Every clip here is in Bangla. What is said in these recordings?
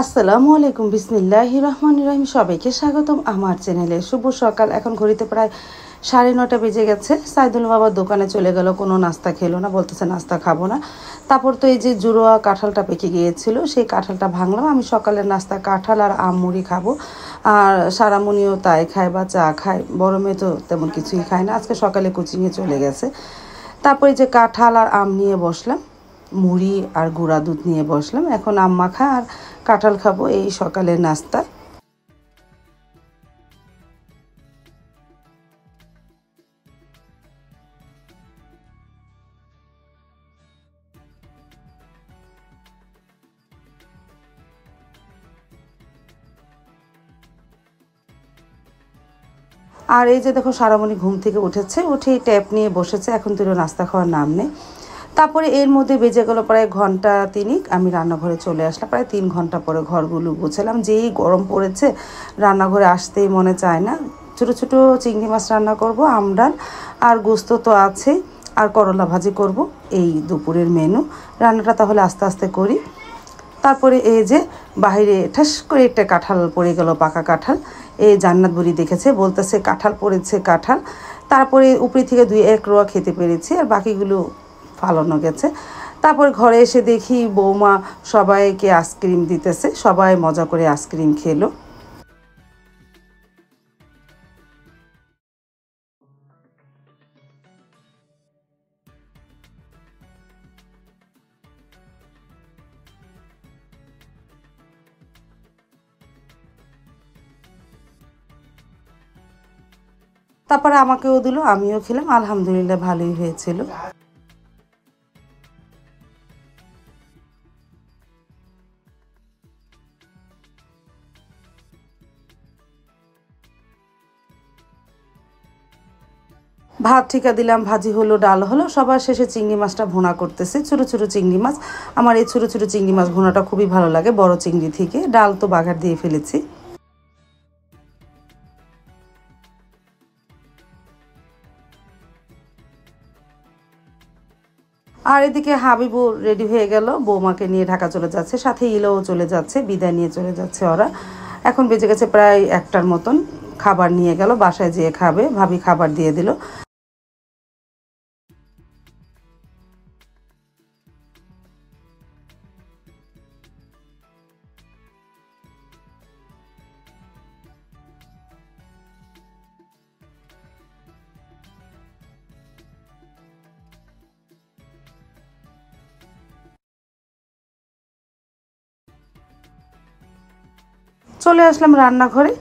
আসসালামু আলাইকুম, বিসমিল্লাহির রহমানির রহিম। সবাইকে স্বাগতম আমার চ্যানেলে। শুভ সকাল। এখন ঘড়িতে প্রায় 9:30 বেজে গেছে। সাইদুল বাবার দোকানে চলে গেল, কোনো নাস্তা খেলো না, বলতেছে নাস্তা খাবো না। তারপর তো এই যে জুড়োয়া কাঁঠালটা পেকে গিয়েছিল, সেই কাঁঠালটা ভাঙলাম। আমি সকালের নাস্তা কাঁঠাল আর আম মুড়ি খাবো, আর সারামণিও তাই খায় বা চা খায়। বড় মেয়ে তো তেমন কিছুই খায় না, আজকে সকালে কোচিংয়ে চলে গেছে। তারপরে যে কাঁঠাল আর আম নিয়ে বসলাম, মুড়ি আর গুঁড়া দুধ নিয়ে বসলাম। এখন আম মাখা আর কাঁঠাল খাবো, এই সকালের নাস্তা। আর এই যে দেখো, সারামণি ঘুম থেকে উঠেছে, উঠেই ট্যাপ নিয়ে বসেছে, এখন তুই নাস্তা খাওয়ার নাম নেই। তারপরে এর মধ্যে বেজে গেল প্রায় ঘন্টা তিনিক। আমি রান্নাঘরে চলে আসলাম প্রায় 3 ঘন্টা পরে। ঘরগুলো গুছালাম, যেই গরম পড়েছে রান্নাঘরে আসতেই মনে চায় না। ছোটো ছোটো চিংড়ি মাছ রান্না করব, আমডাল আর গোস্ত তো আছে, আর করলা ভাজি করব। এই দুপুরের মেনু। রান্নাটা তাহলে আস্তে আস্তে করি। তারপরে এই যে বাইরে ঠাস করে একটা কাঁঠাল পড়ে গেল, পাকা কাঁঠাল। এই জান্নাত বুড়ি দেখেছে, বলতেছে কাঁঠাল পড়েছে কাঁঠাল। তারপরে উপরি থেকে 2-1 রোয়া খেতে পেরেছি, আর বাকিগুলো ফালানো গেছে। তারপর ঘরে এসে দেখি বৌমা সবাইকে আইসক্রিম দিতেছে, সবাই মজা করে আইসক্রিম খেলো। তারপরে আমাকেও দিল, আমিও খেলাম, আলহামদুলিল্লাহ ভালোই হয়েছিল। ভাত ঠিকা দিলাম, ভাজি হলো, ডাল হলো। সবার শেষে চিংড়ি মাছটা ভুনা করতেছে, ছোটো ছোটো চিংড়ি মাছ। আমার এই ছোটো ছোটো চিংড়ি মাছ ভুনাটা খুবই ভালো লাগে বড় চিংড়ি থেকে। ডাল তো বাগার দিয়ে ফেলেছি। আর এদিকে হাবিবও রেডি হয়ে গেল, বৌমাকে নিয়ে ঢাকা চলে যাচ্ছে, সাথে ইলোও চলে যাচ্ছে, বিদায় নিয়ে চলে যাচ্ছে ওরা। এখন বেজে গেছে প্রায় 1টার মতন। খাবার নিয়ে গেল, বাসায় যেয়ে খাবে, ভাবি খাবার দিয়ে দিল। চলে আসলাম রান্নাঘরে।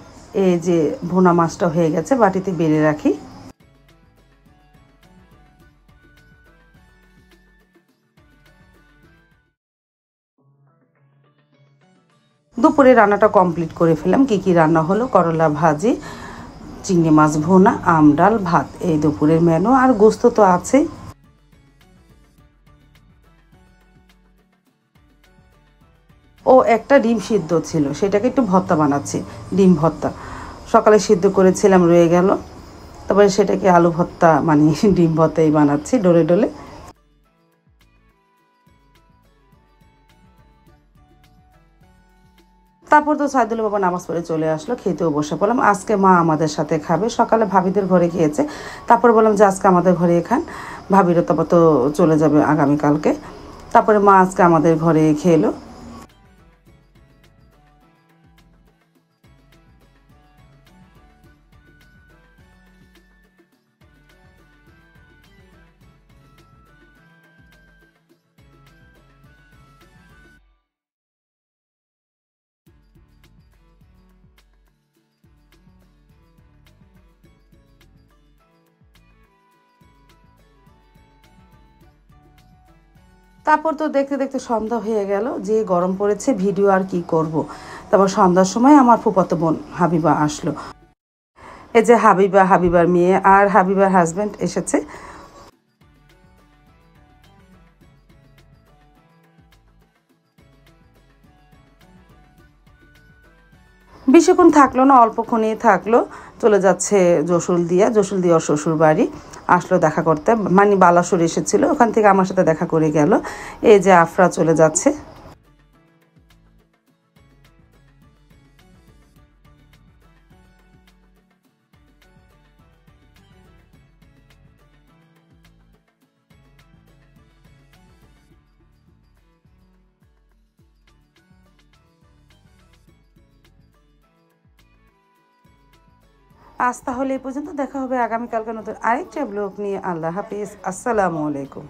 এই যে ভুনা মাছটা হয়ে গেছে, বাটিতে বেড়ে রাখি। দুপুরে রান্নাটা কমপ্লিট করে ফেলাম। কী কী রান্না হলো: করলা ভাজি, চিংড়ি মাছ ভুনা, আম ডাল, ভাত। এই দুপুরের মেনু। আর গোস্ত তো আছেই। ও একটা ডিম সিদ্ধ ছিল, সেটাকে একটু ভর্তা বানাচ্ছি, ডিম ভর্তা। সকালে সিদ্ধ করেছিলাম, রয়ে গেল। তারপরে সেটাকে আলু ভর্তা মানে ডিম ভর্তাই বানাচ্ছি, ডলে ডলে। তারপর তো সাইদুল বাবা নামাজ পড়ে চলে আসলো, খেতেও বসে পড়লাম। আজকে মা আমাদের সাথে খাবে, সকালে ভাবিদের ঘরে খেয়েছে। তারপর বললাম যে আজকে আমাদের ঘরে খান, ভাবিরও তারপর তো চলে যাবে আগামীকালকে। তারপরে মা আজকে আমাদের ঘরে খেলো। তারপর তো দেখতে দেখতে সন্ধ্যা হয়ে গেল, যে গরম পড়েছে, ভিডিও আর কি করব। তারপর সন্ধ্যার সময় আমার ফুফাতো বোন হাবিবা আসলো। এই যে হাবিবা, হাবিবার মেয়ে আর হাবিবার হাজব্যান্ড এসেছে। বেশিক্ষণ থাকলো না, অল্পক্ষণই থাকলো। চলে যাচ্ছে যশোলদিয়া, যশোলদিয়া ওর শ্বশুর বাড়ি। আসলো দেখা করতে, মানে বালাসোর এসেছিল, ওখান থেকে আমার সাথে দেখা করে গেল। এই যে আফরা চলে যাচ্ছে। আজ তাহলে এই পর্যন্ত, দেখা হবে আগামীকালকে নতুন আরেকটা ব্লগ নিয়ে। আল্লাহ হাফিজ, আসসালামু আলাইকুম।